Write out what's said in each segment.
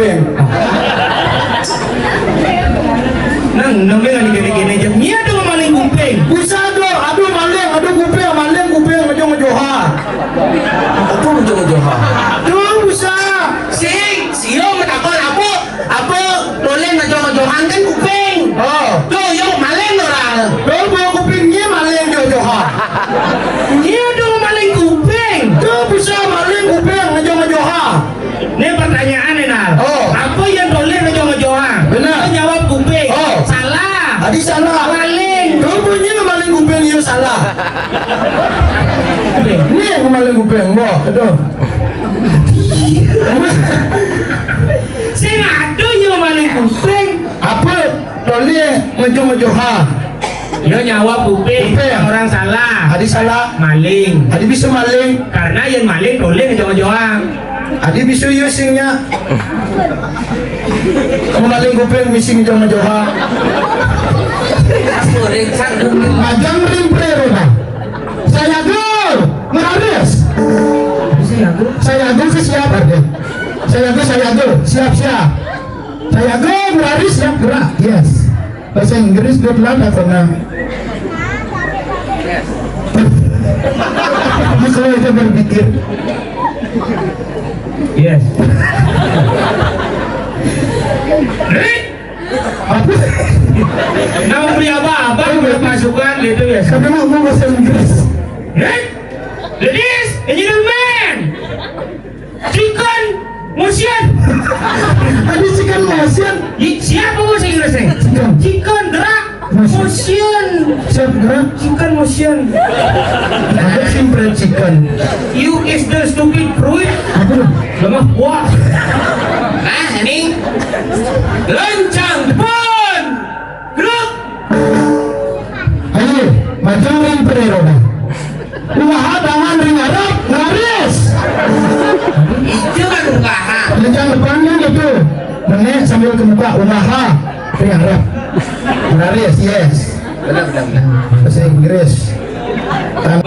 kuping. Nang nang gini jam nya dong maling kuping. Bisa dong, aduh maling, aduh kuping, maling kuping ngejoha. Aku ngejoha. Tuh bisa. Sio metakon apa boleh ngejohan kan kuping. Oh, Tuh yo maling orang. tuh bawa kupingnya maling joha. Nya dong maling kuping. Tuh bisa maling kuping ngejoha. Ini pertanyaan Nal. Oh. Apa yang boleh ngejohan? Benar. Kau jawab kuping. Oh. Salah. Tadi salah. Maling. Tuh punya maling kuping itu salah. Ini yang maling kuping, boh, aduh. Saya ngadu yang maling kuping. Apa boleh ngejoha? Yo nyawa kuping. Kuping. Orang salah. Adi salah. Maling. Adi bisa maling. Karena yang maling boleh ngejohan. Adi bisa yusingnya. Maling kuping mising joha. Majang rimprero na. Saya gol, meraris. Saya gol ke siapa deh? Saya gol, siap. Saya gol, meraris siap gerak. Yes. Bahasa Inggris dia pelada karena. Ini kalau itu berpikir. Yes. Apa? Nah, beli apa berpasukan gitu ya. Tapi mau bahasa Inggris. Ladies and gentlemen, chicken motion. Tadi chicken motion. Siapa bahasa Inggrisnya? Chicken gerak motion. Siap gerak. Chicken motion. Ada simple chicken. You is the stupid fruit. Apa? Lemah buah. Nah, ini lencang depan. Gerak. Ayo, macam rimprero na. Umaha tangan ring Arab, ngaris. Itu kan enggak. Lencang depannya gitu. Menek sambil ke muka, umaha ring Arab. Ngaris, yes. Benar. Bahasa Inggris.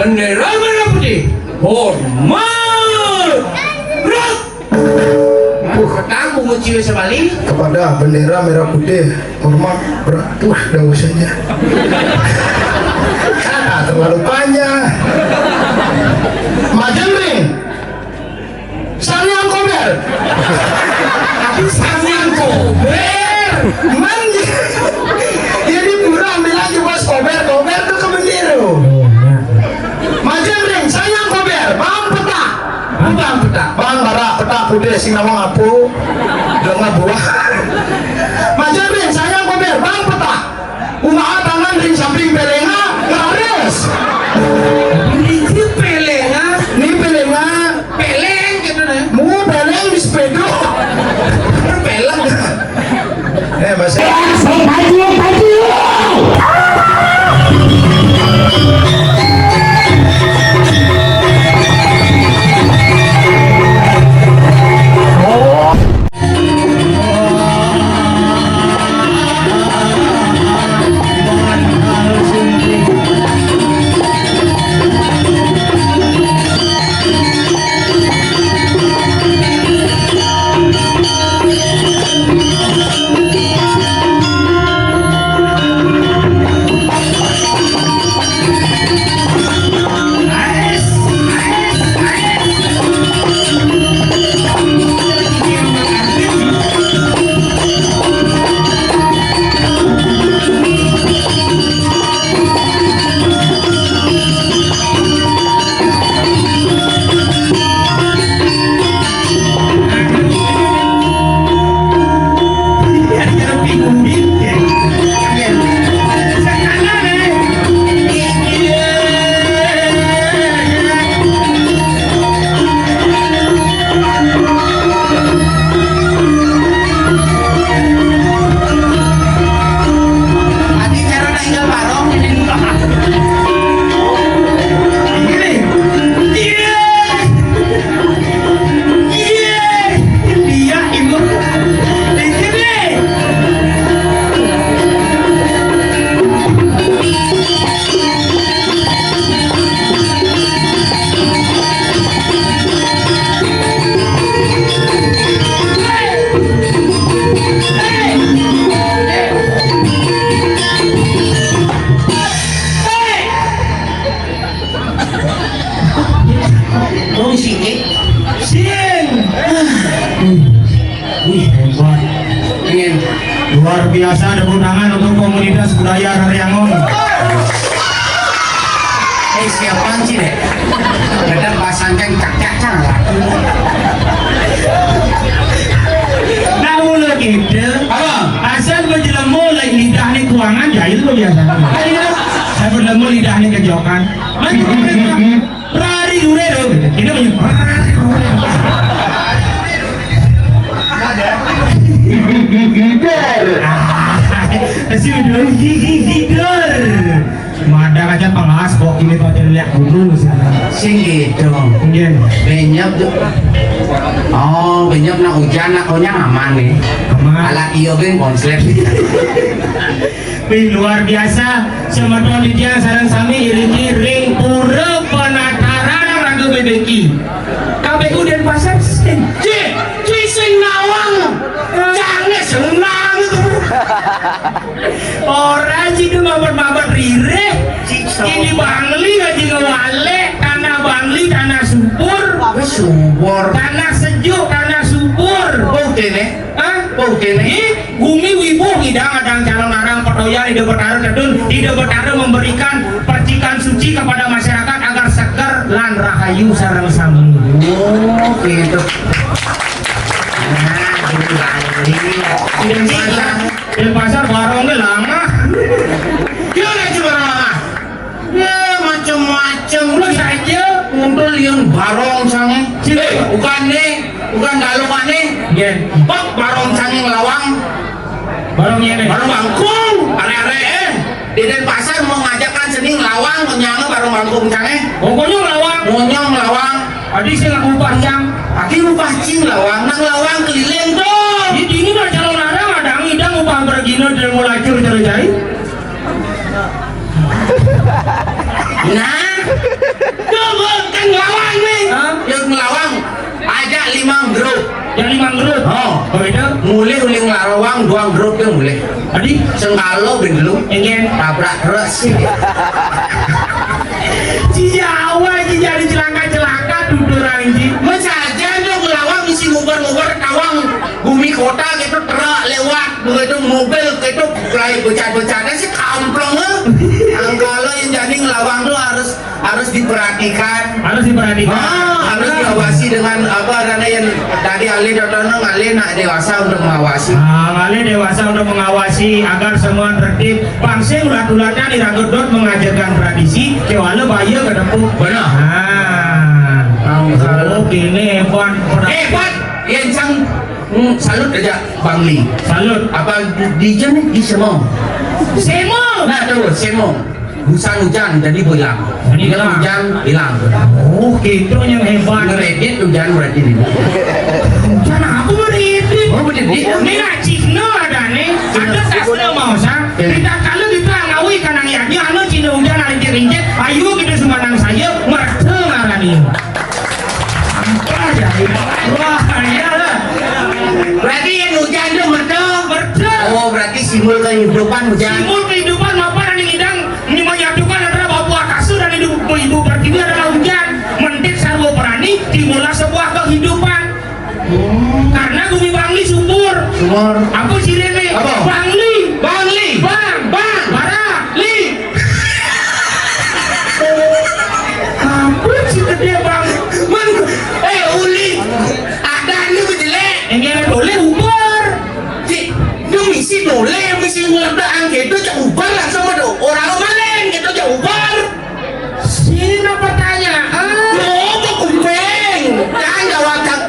Bendera merah putih. Hormat. Gerak. Kamu mau cium sebalik? Kepada bendera merah putih, hormat berat. Dah usahanya. Terlalu panjang. Macam ring. Sanyang kober. Sanyang kober. Mandi. Jadi kurang bilang juga kober tuh ke bendera. Macam ring, sanyang kober, bang petak. Bang bara petak putih sing nama ngapu. Dengan buah. Macam ring, sanyang kober, bang petak. Umaha tangan ring samping belenga, ngaris. Ini pelenga. Ini belenga. Peleng gitu nih. Mu beleng di sepeda. Peleng. Bahasa Wih, hebat. Ingin Luar biasa, tepuk tangan untuk komunitas budaya Rariangon. siapa sih deh? Kadang pasangkan cak-cakan lah. Nah, mulai gitu. Apa? Asal menjelang mulai lidah nih kuangan jahil lo biasa. Saya berlemu lidah nih kejokan. Maju Rari dure dong. Ini hidur. Mada kaca pengas kok ini kok lihat dulu Sing gitu. Iya. Benyap tuh. Oh, benyap nak hujan nak konya aman nih. Aman. Alat iyo kan konslet. Wih, luar biasa. Semeton dia sarang sami iring-iring pura penataran ragu bebeki. KPU Denpasar sing nawang. Jangan senang itu. Orang jika mabar-mabar rire. Ini Bangli ngaji ngewale. Tanah Bangli, tanah subur. Subur. Tanah sejuk, tanah subur. Oke nih. Hah? Oke nih. Ini bumi wibu hidang adang calon arang perdoyan ide bertaruh tedun ide bertaruh memberikan percikan suci kepada masyarakat agar seger lan rahayu sareng sami. Oh, gitu. Nah, gitu Bangli. Denpasar barongnya lama. Gimana coba lama? Ya macam-macam. Lu saja Ngumpul yang barong sange. Bukan nih, bukan galukan nih. Gen, Pak barong sange ngelawang. barongnya deh. Barong bangkung, are-are di Denpasar mau ngajakkan seni ngelawang, nyanga barong bangkung sange. Pokoknya lawang. Monyong ngelawang, Adik saya ngaku panjang. aki lupa cing lawang, nang lawang keliling tuh. Di dini mah calon arang adang idang upah bergino dan mulai curi-curi. Nah, coba kan ngelawang nih. Hah? Yang ngelawang, aja 5 grup. Yang 5 grup. Oh, Beda. mulai uling ngelawang 2 grup yang mulai. Adik, Sengkalo bendelu, ingin tabrak res. Jawa ini jadi celaka-celaka duduk anjing. Mesaja dong ngelawang isi ngubar-ngubar kawang bumi kota gitu terak lewat begitu mobil gitu mulai becat-becatnya sih kamplong kalau yang jadi ngelawang tuh harus diperhatikan. Harus diperhatikan. Harus diawasi dengan apa karena yang tadi Ali contohnya ngali nak dewasa untuk mengawasi. Ngali dewasa untuk mengawasi agar semua tertib. Pangsing ulat-ulatan di Ragodot mengajarkan tradisi kewala bahaya ke depuk. Benar. Oh gini hebat. Hebat. Yang sang salut aja Bangli. Salut. Apa di nih di semua. Semo. Nah tuh semua. Hujan jadi hilang. Jadi hilang. Hujan hilang. Oh gitu yang hebat. Ngeredit hujan berarti ini. Hujan aku meredit. Oh meredit. Ini ngacikno ada nih. Ada tasnya mau sah. Kita kalau kita ngawi kanang yaki anu cina hujan hari keringet. Ayo kita semua nang saya merta ngarani. Apa aja. Wah iyalah. Berarti yang hujan itu merta. Oh berarti simbol kehidupan hujan. Simbol kehidupan apa yang hidang ini menyatukan antara bapak kasur dan hidup ibu pertiwi adalah hujan. Mentit sarwa perani dimulai sebuah kehidupan. Karena bumi Bangli subur. Sumur. Apa sih ini? Apa? Bangli. Bangli. Bang. Bara. Li. Apa sih gede bang? Uli. Ada ini berjelek. Enggak boleh ubar. Itu misi boleh, misi ngeledaan gitu cak ubar langsung ada orang maleng gitu cak ubar. Sini pertanyaan. Oh, kok kumpeng. Jangan jawab cak.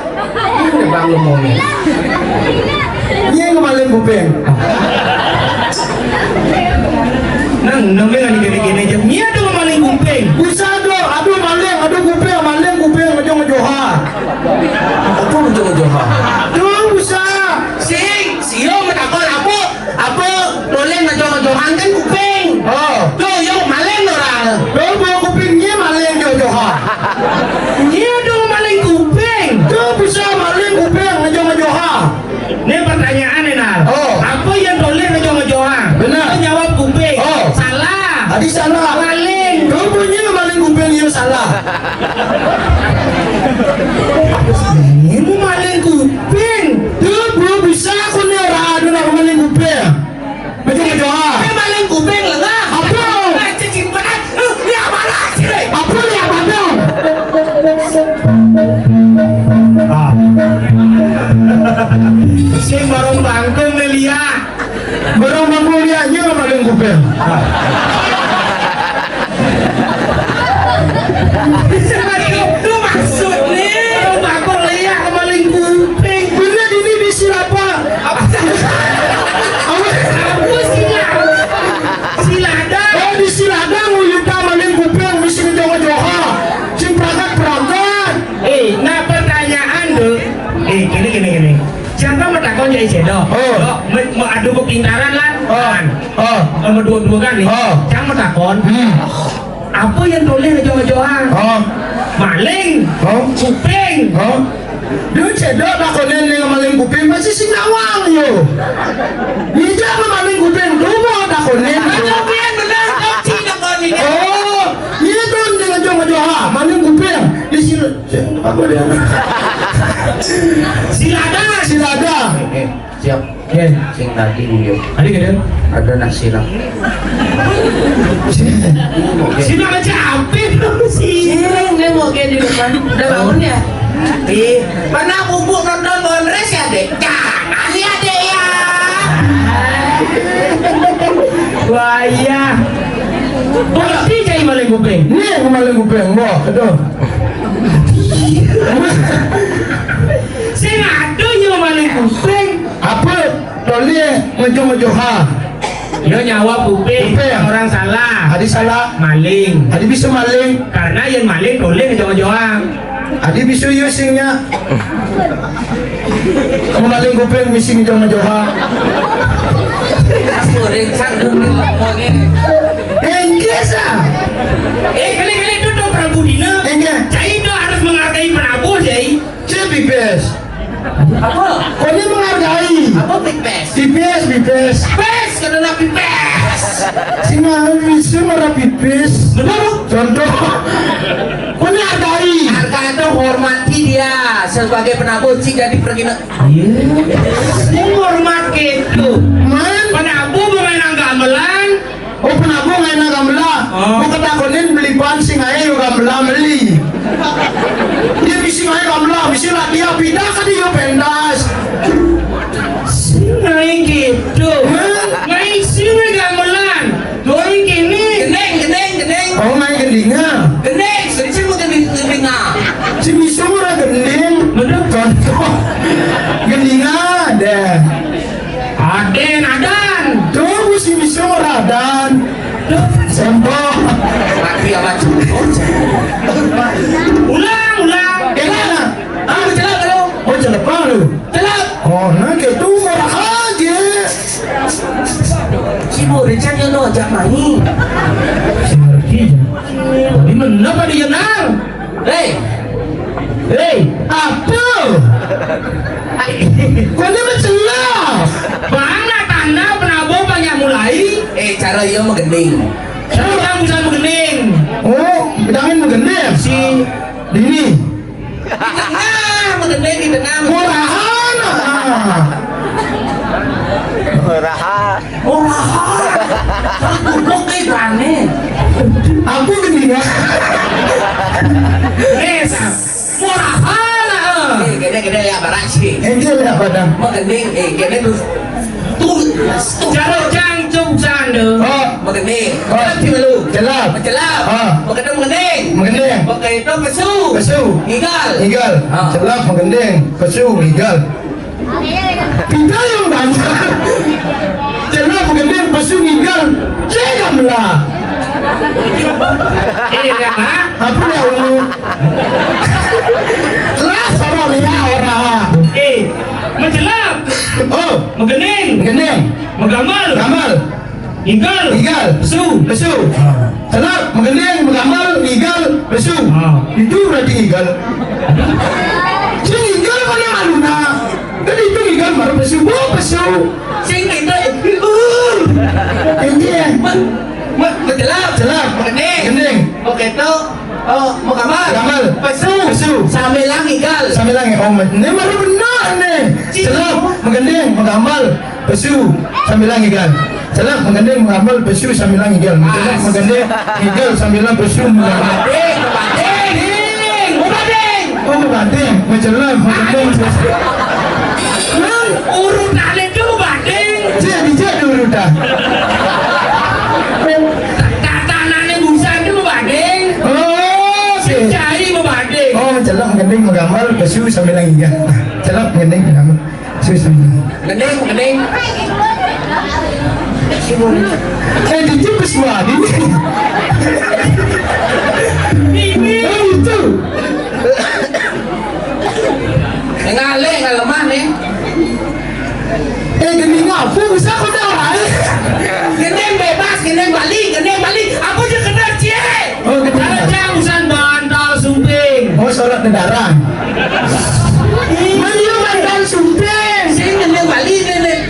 Ini bang lu mau nih. Iya yang maling kuping. Nang namanya kan gini-gini aja. Nia tuh maling kumpeng. Bisa dong, aduh maling kuping ngejoha. Apa ujung-ujungnya? Dong bisa. Sio menakol apa boleh ngejohan kan kuping. Oh, Tuh yo maleng orang. dong bawa kupingnya maling joha. Nia tuh maling kumpeng. Dong bisa maling kuping ngejoha. Ini pertanyaan Nal. Oh. Apa yang boleh ngejoha? Benar. Kau jawab kumpeng. Oh. Salah. Tadi Sing barong bangkong Melia. Barang bangkong liatnya maling kuping. Itu maksudnya barong bangkong Melia maling kuping. Bener ini di silapa. Apa silada? Oh di siladang uyuta maling kuping mesti ngejoha-joha. Sing peragat-peragat. Nah pertanyaan tuh. Gini. Siapa mau takon jadi sedo? Mau adu kepintaran lah. Mau dua kan nih. Siapa mau takon? Apa yang boleh ngejoha-joha? Maling. Kuping. Dia cedok takonin yang maling kuping masih sing nawang yo. Dia maling kuping dulu takonin. Kuping benar kau takon ini. Oh, ini tuh dengan joha-joha maling kuping di sini. Apa dia? Silada. Siap. Sing tadi buyut. Ada gede? Ada nasi lah. Sini aja apin sih. Ini mau kayak di depan. Udah bangun ya? Mana bubuk nonton bonres ya dek? Jangan ya dek ya. Wah iya. Pasti jadi maling kuping. Ini yang maling kuping, wah, aduh. Sing adu yang maling kuping. Apa? Toli ngejoha-joha. Yo nyawa kuping. Kuping. Orang salah. Adi salah. Maling. Adi bisa maling. Karena yang maling boleh ngejoha-joha. Adi bisa yusingnya. Kamu maling kuping misi ngejoha-joha. Goreng sanggung di ngomongnya. Enggak sah. Kali-kali itu dong Prabu Dina. Enggak. Jadi itu harus menghargai Prabu jadi. Bibes. Apa? Kau ini menghargai. Apa pipes? Bibes. Pes karena pipes. Singa bisa marah bibes. Contoh. Kau ini hargai. Harga itu hormati dia sebagai penabur jika dipergi. Sing hormat gitu. Man. Penabu mengenang gamelan. Oh penabung enak gamelan. Kau ketakonin beli pan sing aja juga gamelan beli. Dia bisa aja gamelan, bisa lah dia pindah kan dia pendas. Ngain gitu. Ngain sini gamelan. Doing gini. Geneng. Oh main gendingan. Geneng, sering mau gending. Si bisa murah gending. Bener. Contoh. Gendingan deh. Adan. Tuh si bisa murah dan. Contoh. Mati apa Ulang. Gimana? Ah, celap kalau. Oh celepah lu. Celap. Oh nah gitu murah aja. Si Borecan yang lo ajak main. Si ngerti aja. Di mana pada dia nang? Hei, apa? Kau ini mencelah. Bangga tanda penabu banyak mulai. Cara dia mau gending. Sekarang bisa mengening. Oh, bilangin menggendeng. Si Dini. Di tengah, mau gending di tengah. Murahan. Oh, kok kayak aneh. Aku gendingan. murahan. Gede ya barang sih. Enggak ya padang. Mau gending, gede tuh. Jaro cangcung sande. Oh, Mau gending. Oh. Coba lu. Jelap. Mencelap. Ah. Mau gending. Menggendeng. Pakai itu pesu. Pesu. Igal. Igal. Ah. Jelap menggendeng. Pesu. Igal. Kita yang banyak. Jelap menggendeng. Pesu. Igal. Jangan lah. Ini kan ha? Apa ya ulu? Lah sama dia orang. Menjelap, Oh, menggening, menggendeng. menggamal, Gamal. igal, Igal. pesu. Pesu. Jelap menggendeng. Menggamal. Igal. Pesu. Ah. Itu berarti igal. Si igal mana aluna? Kan itu igal baru pesu. Oh, pesu. Sing itu. Ini ya. Mencelap. Jelap. Menggending. Menggendeng. Pakai itu. Oh, mau gamal. Gamal. Pesu. Pesu. Sambil lang igal. Sambil lagi om, ini baru benar nih. Jelap, menggendeng, menggamal, pesu, sambil lagi kan. Jelap, menggendeng, menggamal, pesu, sambil lagi kan. Jelap, menggendeng, igal, sambil lagi pesu, menggamal. Bading. Oh, menggendeng, menjelap, menggendeng, pesu. Nang urutan itu banding jadi urutan. tatanannya busan itu banding Oh, si. cai membanding Oh, celak menggending menggambar besu sambil lagi kan. Celak menggending menggambar besu sambil. Gending. Dijemput semua di. ini Oh itu. Ngale lemah nih. Gending apa? Bisa aku dah. Gending bebas, gending balik. aku je kena cie Oh, gending. ada cang busan bantal sumping Oh, sholat nedaran. Mana mandal sumping? Sing gending balik gending.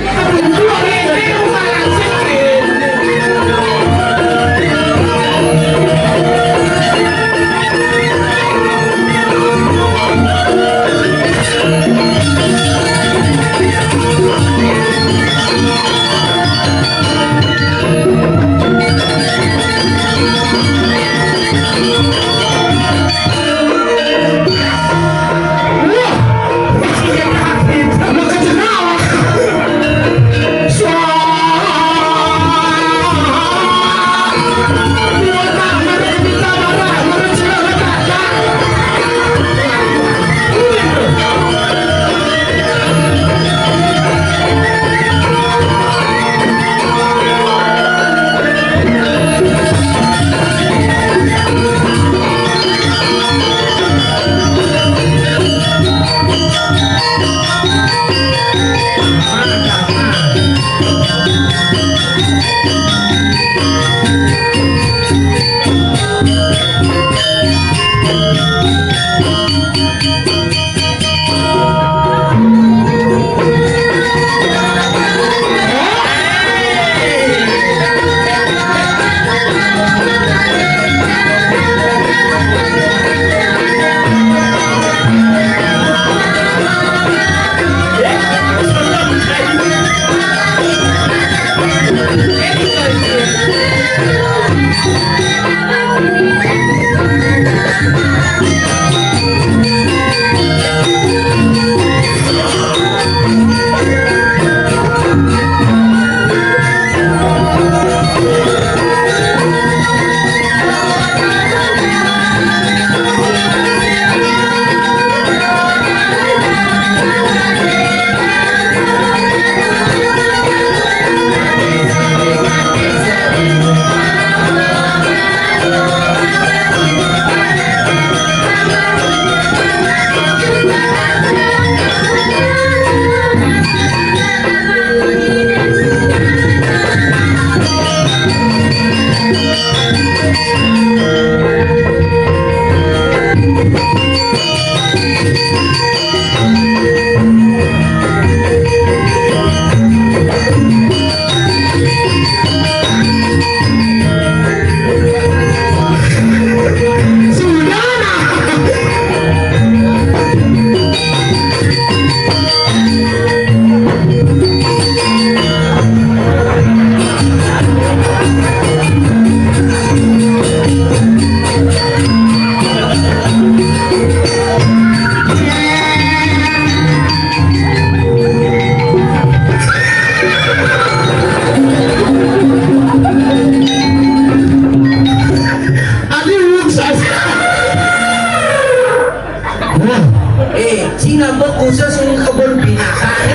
khusus kebun binatang.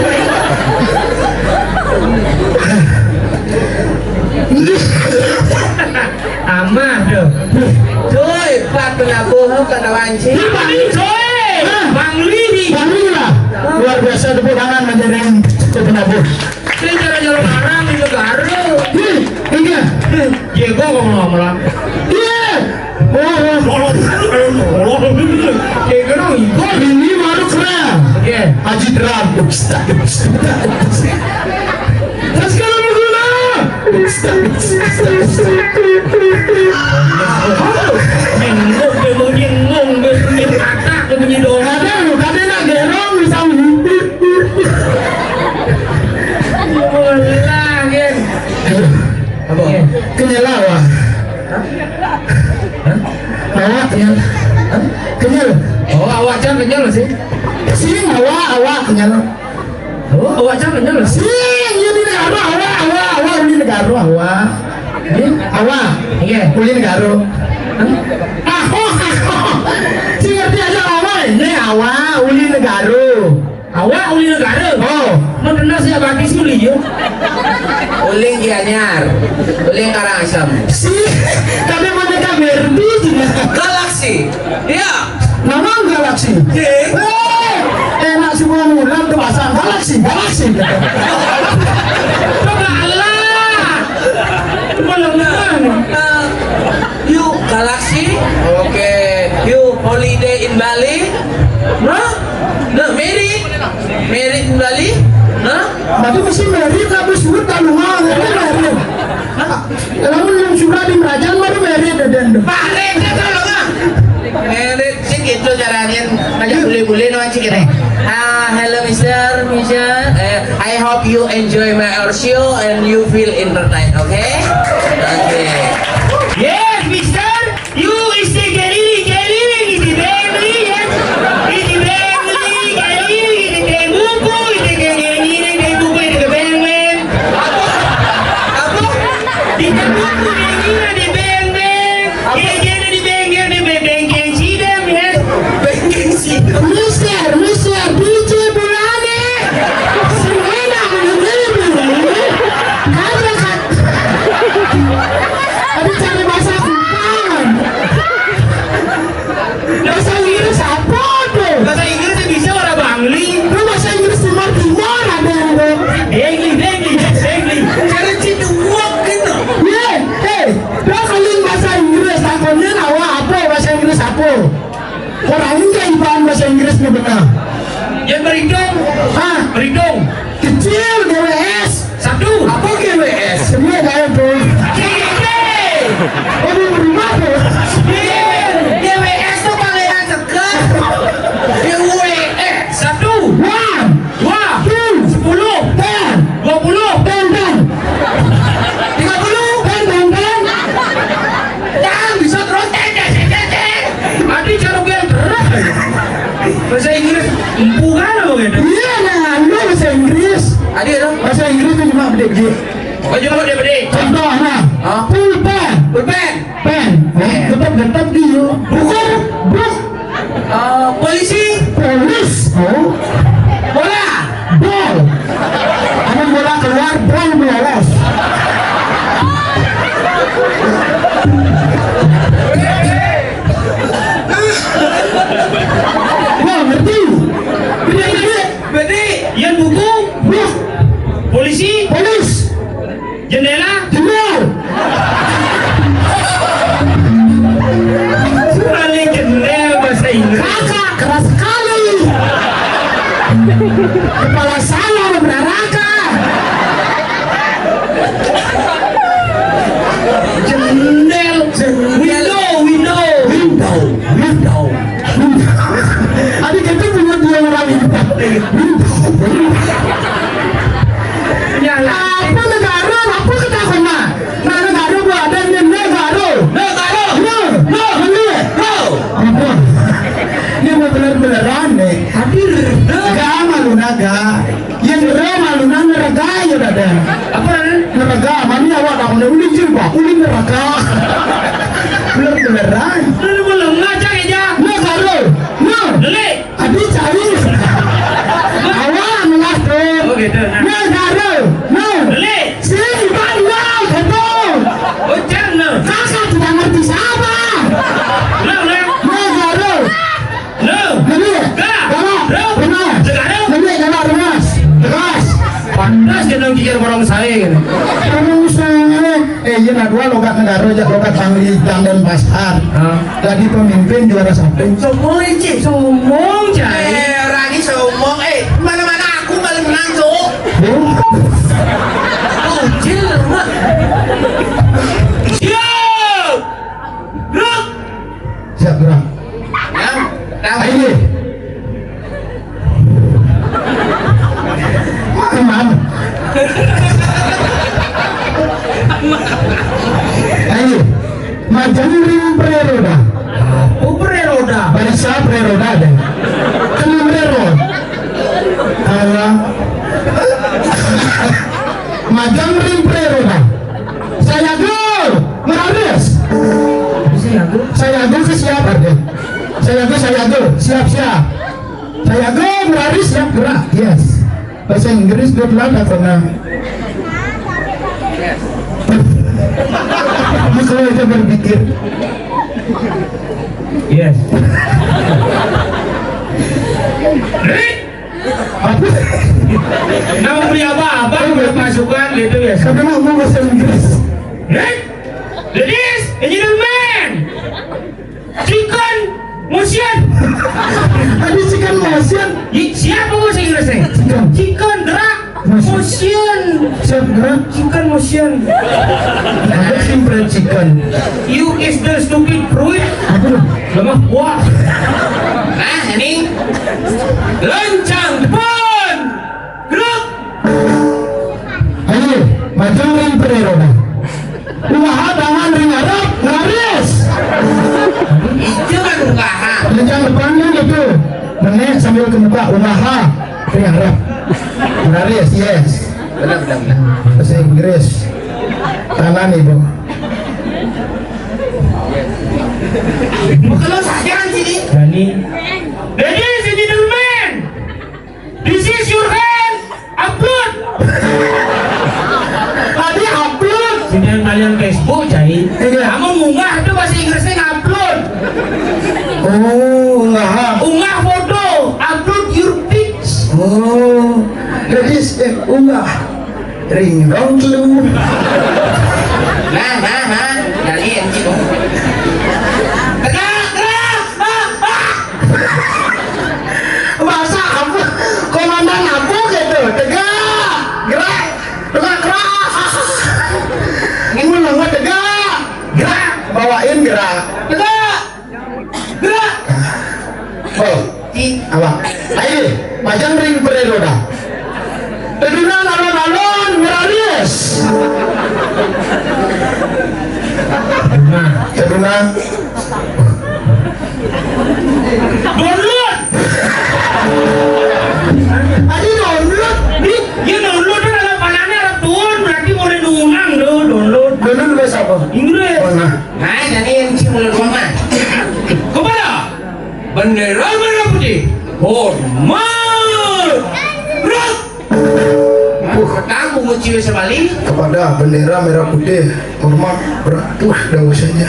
Aman deh. Cuy, Pak penabuh kana wanci. Bang Coy, Bang Lidi. lah luar biasa tepuk tangan menjadi penabuh. Ini jalan-jalan arang di negara. Iya. Jego ngomong lah. Iya. Jego dong ikut. Ini baru keren. Oke. Haji drum. Terus kalau berguna. Jengong, berbunyi kata, berbunyi doa. Kadang nak gerong bisa menghimpit. Mulai kan. Apa? Kenyal awak. Awak kenyal. Kenyal. Oh, awak jangan kenyal sih. Sini awak kenyal. Oh, aja bener. Sing uli negara awa uli negara awa. Awa. Iya. Uli negara. Aku. Sing ngerti aja awa ini awa uli negara. Awak uli negara. Oh. Mau kenal siapa batis uli yo? Uling Gianyar, uling Karangasem. Si, tapi mereka berdi juga. Galaxy. Iya. Nama galaksi. Enak semua mulan tuh pasang galaksi. Coba Allah. Belum You Galaxy. Oke. You holiday in Bali. Nah, married in Bali. Nah, Tapi mesti merit tapi surat taluhan itu merit. Kalau yang surat di kerajaan baru merit dan. Balik na kalau nggak. Married sih gitu caranya. Aja boleh no aja kita. Hello Mister. I hope you enjoy my show and you feel entertained. Okay? Okay. Yes, Mister. You is the Galili, is the Bentley, yes. Is the Bentley, Galili, is the Temuco, is the Galili, is the Temuco, is the Bentley. Apa? Di Temuco, di Bentley. Di Bentley, see them, yes. Banking sih. Mister, DJ Bulane. Semena menunggu. Ada kan? Ada cari bahasa Jepang. Bahasa Inggris apa tuh? Bahasa Inggris bisa orang Bangli. Lu bahasa Inggris Timur Timur ada yang tuh. Bentley. Cara cinta uang gitu. Dia kalian bahasa Inggris takonin awak apa bahasa Inggris apa? Orang ini kan bahan bahasa Inggrisnya benar. Yang berhidung, Hah? berhidung. Kecil GWS. Satu. Apa GWS? Semua kayak tuh. Oh, di rumah tuh. GWS tuh panggilan seger. GWS. Satu. One, Dua. two, 10. 10, 20. 10. 10. Jangan bisa terus ten. Adi cara biar berat. Bahasa Inggris empukan apa gitu? Iya nah, lu bahasa Inggris. Adi dong. Bahasa Inggris itu cuma gede. Baju mau DVD. Contoh nah, Hah? pulpen, Pulpen. pen, getap dia. Buku, buk, Polisi. polis, Bola. bol. Ada bola keluar, bol melolos. Wah, ngerti? Gede-gede. Bedi. Yang buku, Buk, polisi, polis, jendela, jendel. paling jendela bahasa Inggris. Kakak, keras sekali. Kepala saya berneraka. Jendel, window. Adik itu punya dua orang itu. Nyala. Apa negara? Apa ketahuan mah? Nah negara gua ada yang negara. No. Apa? Ini mau bener-beneran nih. Hadir. Gak malu naga. Yang malu naga ya dada. Apa? Neraka, mana awak tak boleh ulin juga, ulin neraka. Bener-beneran. Lu belum ngajak aja. Negara, no. Lele. Adik cari. Awak mengatur. Oh gitu. Negara, no. Lele. Sini bandar, betul. Oh jangan. Kakak tidak ngerti siapa. Negara. Lele, Gak. galak, benar. Sekarang. Lele, galak, deras. Panas kita kikir orang saya gitu. Terus iya nak dua logat negara aja logat Panglitan dan Pasar. Jadi pemimpin juara satu. Sombong licin. Sombong cai. Orang ini sombong. Mana-mana aku paling menang tuh. Ucil mak. Siap. Gerak. Siap gerak. Ayo. Mana? Ayo. Majamurin preroda. Oh preroda. Bahasa preroda ada. Kenapa preroda? Kalau Saya go ke siap deh. Saya go siap. Saya go berlari siap gerak. Yes. Bahasa Inggris good luck atau nah. Kalau itu berpikir. Yes. Apa? Nama beli apa berpasukan gitu ya. Sampai mau bahasa Inggris. Ladies and gentlemen, chicken motion. Ada chicken motion. Siapa bahasa Inggrisnya? Chicken gerak motion. Siap gerak. Chicken motion. Ada simple chicken. You is the stupid fruit. Apa? Lemah buah. Nah, ini Lencang depan. Gerak. Ayo, maju ring pereroda. Umaha tangan ring harap ngaris. itu kan usaha. Lencang depannya gitu. Nenek sambil ke muka umaha ring harap. Ngaris, yes. Benar. Bahasa Inggris. Tangan ibu. Kalau saja kan sini. Dani. Ladies and gentlemen, this is your hand. Upload. Tadi upload. Sini kalian Facebook cai. Iya. Kamu munggah itu bahasa Inggrisnya ngupload. Oh, umaha. Unggah foto. Upload your pics. Oh, jadi unggah. Ring dong lu. Nah. Dari yang itu. Bahasa apa? Komandan apa gitu? Tegak, gerak, keras. Ini nggak tegak, gerak, bawain gerak, tegak, gerak. Oh, apa? Ayo, pajang ring pereroda. Tedunan alon-alon ngeralis. Tedunan. Download. Ayo download. Ya download kan ada panahnya ada turun berarti boleh nunang lo download. Download bahasa apa? Inggris. Mana? Nah, jadi yang sih mulut mama. Kepada bendera merah putih. Hormat. Gerak. Kamu mau cium sebalik? Kepada bendera merah putih, hormat berat. Dah usahanya.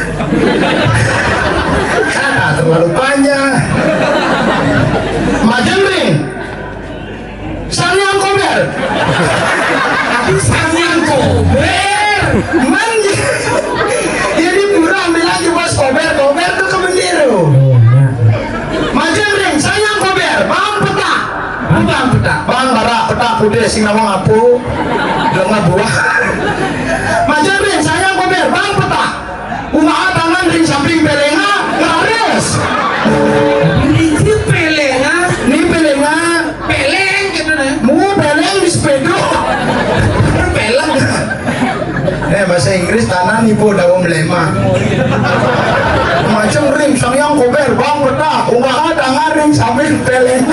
Terlalu panjang. Majang ring. Sanyang kober. Tapi sangat kober. Man, jadi pura ambil lagi bos kober tuh ke bendera. Majang ring, sanyang kober, bang peta. Bang peta, bang bara peta putih sing nama ngapu. Dengan buah. Majang ring, sanyang kober, bang peta. Umaha tangan ring samping belenga, ngares. Ini pelenga. Ini belenga, Peleng gitu deh. mu beleng di sepedo. Peleng. Bahasa Inggris tanah ibu daun lema. Macam ring, sanyang kober, bang peta. Umaha tangan ring samping belenga.